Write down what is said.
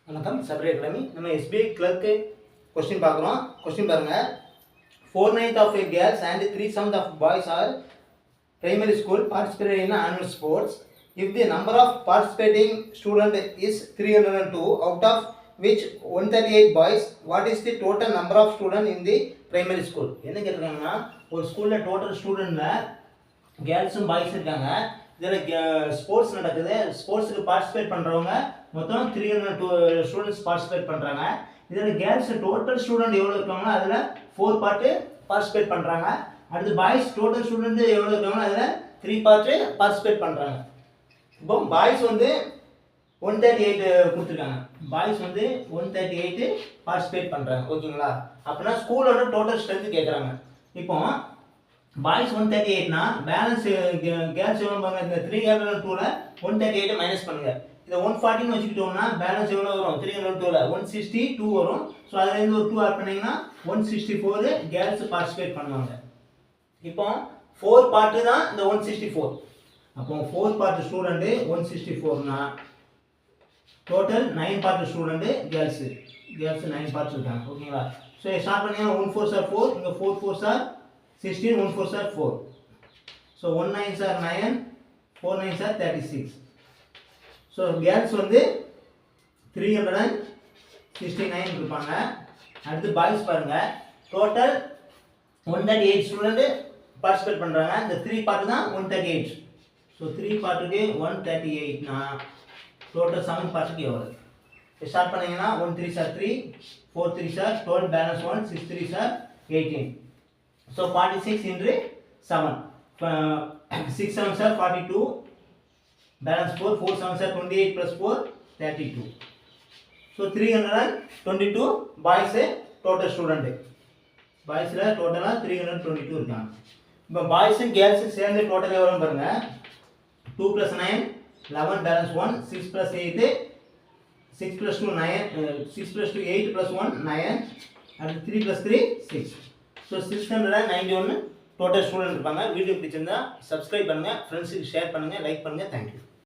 வணக்கம். சபரி அகாடமி. நம்ம SBI clerk question பார்க்குறோம். கொஸ்டின் பாருங்கள். 4/9 of girls and 3/7 of boys are primary school participated in annual sports. If the number of participating student is 302, out of which 138 boys, what is the total number of student in the primary school? என்ன கேட்டிருக்காங்கன்னா, ஒரு ஸ்கூலில் total ஸ்டூடெண்ட்டில் கேர்ள்ஸும் boys இருக்காங்க. இதில் sports நடக்குது. ஸ்போர்ட்ஸுக்கு participate பண்ணுறவங்க மொத்தம் 302 students participate பண்ணுறாங்க. இதில் கேர்ள்ஸ் டோட்டல் ஸ்டூடெண்ட் எவ்வளோ இருக்காங்களோ அதில் 4 பார்ட்டு பார்ட்டிசிபேட் பண்ணுறாங்க. அடுத்து பாய்ஸ் டோட்டல் ஸ்டூடெண்ட் எவ்வளோ இருக்காங்களோ அதில் 3 பார்ட்டு பார்ட்டிசிபேட் பண்ணுறாங்க. இப்போ பாய்ஸ் வந்து 138 கொடுத்துருக்காங்க. பாய்ஸ் வந்து 138 பார்ட்டிசிபேட் பண்ணுறாங்க. ஓகேங்களா? அப்படின்னா ஸ்கூலோட டோட்டல் ஸ்ட்ரென்த் கேட்குறாங்க. இப்போ பாய்ஸ் 138னா பேலன்ஸ் கேர்ள்ஸ் எவ்வளோ பாருங்க. இந்த 302ல் 138 மைனஸ் பண்ணுங்க. இதை 140ன்னு வச்சுக்கிட்டோம்னா பேலன்ஸ் எவ்வளோ வரும்? 302ல் 162 வரும். ஸோ அதுலேருந்து ஒரு 2 ஆட் பண்ணிங்கன்னா 164 கேர்ள்ஸ் பார்ட்டிசிபேட் பண்ணுவாங்க. இப்போ 4 பார்ட்டு தான் இந்த 164. அப்போ 4 பார்ட்டு ஸ்டூடெண்ட்டு 164னா total 9 part student girls 9 parts இருக்காங்க. ஓகேங்களா? ஸோ ஸ்டார்ட் பண்ணிங்கன்னா 1 4s are 4, இங்கே 4 4s are 16, 1 4s are 4. So 1 9s are 9, 4 9s are 36. So girls வந்து 369 இருப்பாங்க. அடுத்து பாய்ஸ் பாருங்கள். டோட்டல் 138 ஸ்டூடெண்ட்டு பார்ட்டிசிபேட் பண்ணுறாங்க. இந்த 3 பார்ட்டு தான் 138. ஸோ 3 பார்ட்டுக்கு 138னா டோட்டல் 7 பார்ட்டுக்கு எவ்வளோ? ஸ்டார்ட் பண்ணிங்கன்னா 1 3s are 3, 4 3s are 12, balance 1, 6 3s are 18. So 46 into 7, 6 7s are 42, balance 4, 4 7s are 28 plus 4, 32. So 322 boys total student. Boys total 322 இருக்காங்க. இப்போ பாய்ஸ் அண்ட் கேர்ள்ஸ் சேர்ந்து total எவ்வளோ பாருங்க. 2 plus 9 11, balance 1, 6 plus 8 6 plus 2 9, 6 plus 2 8 plus 1 9, and 3 plus 3 6. So 691 total student இருப்பாங்க. Video பிடிச்சிருந்தா subscribe பண்ணுங்கள், ஃப்ரெண்ட்ஸுக்கு share பண்ணுங்கள், லைக் பண்ணுங்கள். தேங்க்யூ.